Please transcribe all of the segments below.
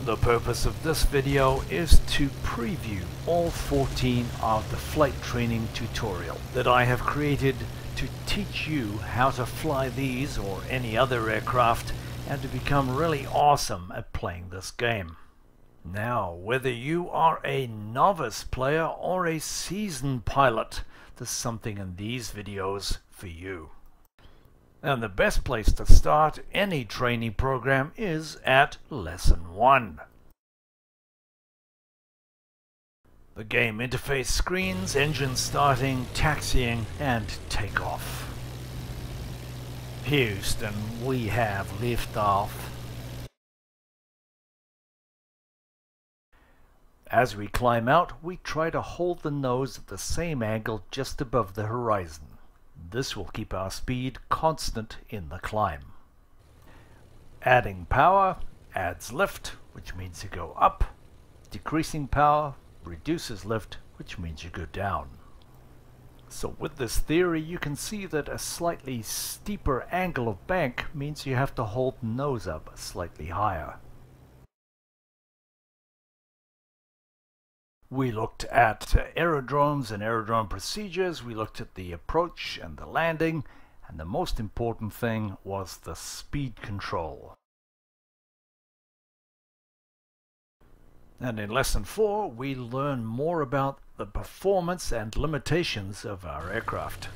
The purpose of this video is to preview all 14 of the flight training tutorial that I have created to teach you how to fly these or any other aircraft and to become really awesome at playing this game. Now, whether you are a novice player or a seasoned pilot, there's something in these videos for you. And the best place to start any training program is at Lesson 1. The game interface screens, engine starting, taxiing, and takeoff. Houston, we have liftoff. As we climb out, we try to hold the nose at the same angle just above the horizon. This will keep our speed constant in the climb. Adding power adds lift, which means you go up. Decreasing power reduces lift, which means you go down. So with this theory, you can see that a slightly steeper angle of bank means you have to hold the nose up slightly higher. We looked at aerodromes and aerodrome procedures, we looked at the approach and the landing, and the most important thing was the speed control. And in Lesson 4, we learn more about the performance and limitations of our aircraft.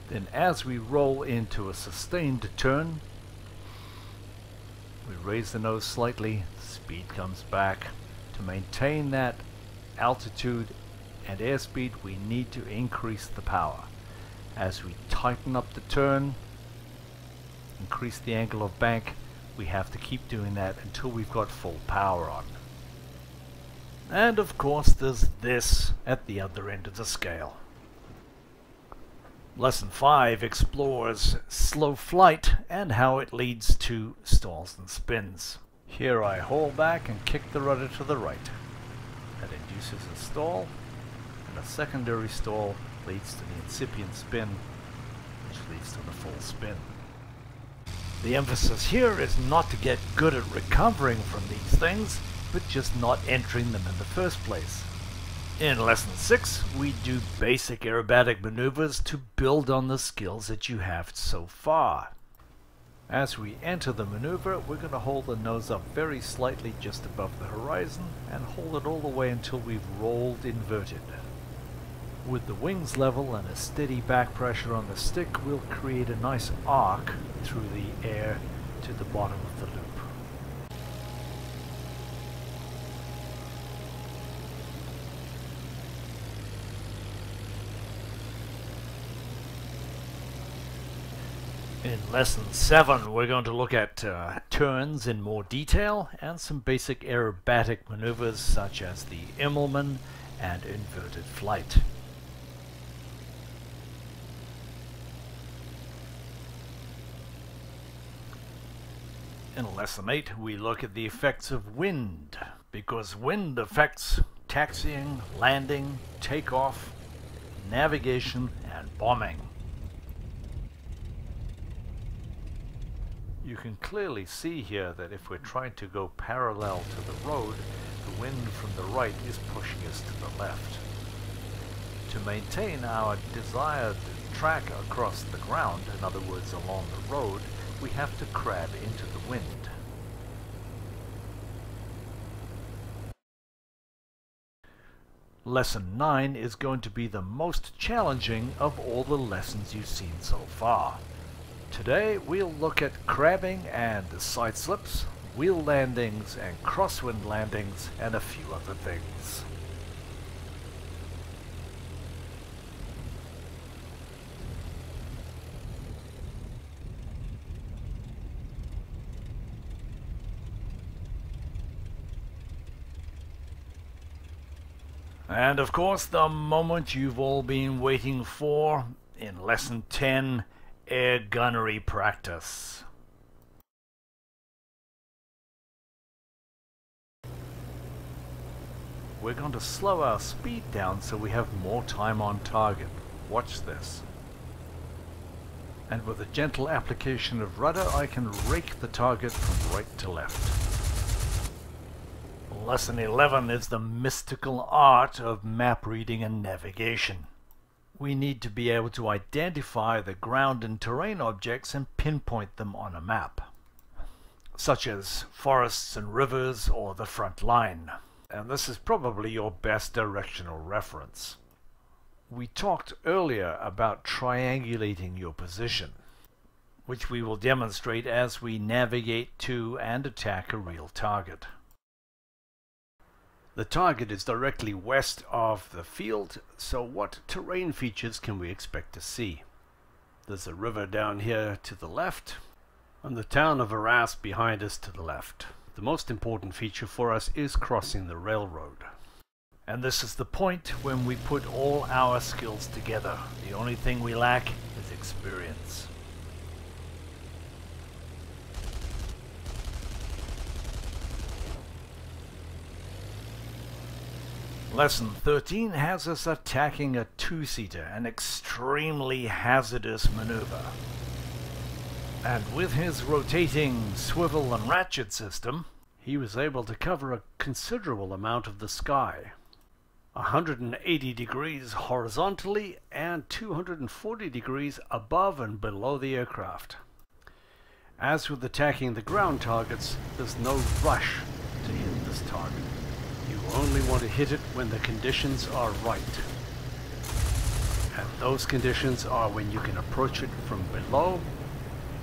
Then as we roll into a sustained turn, we raise the nose slightly, speed comes back. To maintain that altitude and airspeed, we need to increase the power. As we tighten up the turn, increase the angle of bank, we have to keep doing that until we've got full power on. And of course there's this at the other end of the scale. Lesson 5 explores slow flight and how it leads to stalls and spins. Here I haul back and kick the rudder to the right. That induces a stall, and a secondary stall leads to the incipient spin, which leads to the full spin. The emphasis here is not to get good at recovering from these things, but just not entering them in the first place. In Lesson 6, we do basic aerobatic maneuvers to build on the skills that you have so far. As we enter the maneuver, we're going to hold the nose up very slightly just above the horizon and hold it all the way until we've rolled inverted. With the wings level and a steady back pressure on the stick, we'll create a nice arc through the air to the bottom of the loop. In Lesson 7, we're going to look at turns in more detail and some basic aerobatic maneuvers such as the Immelman and inverted flight. In Lesson 8, we look at the effects of wind, because wind affects taxiing, landing, takeoff, navigation, and bombing. You can clearly see here that if we're trying to go parallel to the road, the wind from the right is pushing us to the left. To maintain our desired track across the ground, in other words along the road, we have to crab into the wind. Lesson 9 is going to be the most challenging of all the lessons you've seen so far. Today we'll look at crabbing and side slips, wheel landings and crosswind landings, and a few other things. And of course the moment you've all been waiting for in Lesson 10, air gunnery practice. We're going to slow our speed down so we have more time on target. Watch this. And with a gentle application of rudder, I can rake the target from right to left. Lesson 11 is the mystical art of map reading and navigation. We need to be able to identify the ground and terrain objects and pinpoint them on a map, such as forests and rivers or the front line. And this is probably your best directional reference. We talked earlier about triangulating your position, which we will demonstrate as we navigate to and attack a real target. The target is directly west of the field, so what terrain features can we expect to see? There's a river down here to the left, and the town of Arras behind us to the left. The most important feature for us is crossing the railroad. And this is the point when we put all our skills together. The only thing we lack is experience. Lesson 13 has us attacking a two-seater, an extremely hazardous maneuver. And with his rotating swivel and ratchet system, he was able to cover a considerable amount of the sky. 180 degrees horizontally and 240 degrees above and below the aircraft. As with attacking the ground targets, there's no rush to hit this target. You only want to hit it when the conditions are right. And those conditions are when you can approach it from below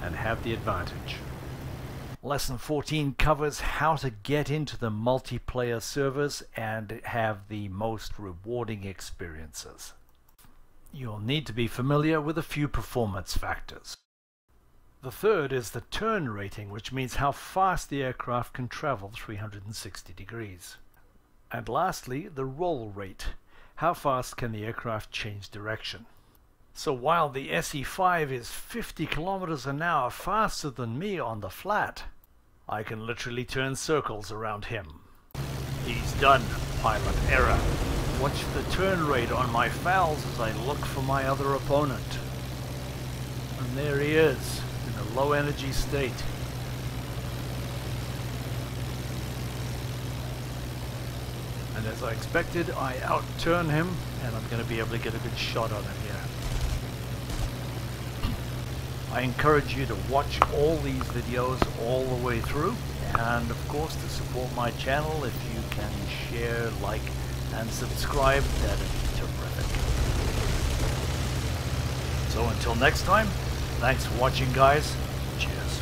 and have the advantage. Lesson 14 covers how to get into the multiplayer servers and have the most rewarding experiences. You'll need to be familiar with a few performance factors. The third is the turn rating, which means how fast the aircraft can travel 360 degrees. And lastly, the roll rate. How fast can the aircraft change direction? So while the SE-5 is 50 kilometers an hour faster than me on the flat, I can literally turn circles around him. He's done, pilot error. Watch the turn rate on my fouls as I look for my other opponent. And there he is, in a low energy state. And as I expected, I out-turn him, and I'm going to be able to get a good shot on him here. I encourage you to watch all these videos all the way through, and of course to support my channel, if you can share, like, and subscribe, that'd be terrific. So until next time, thanks for watching guys, cheers.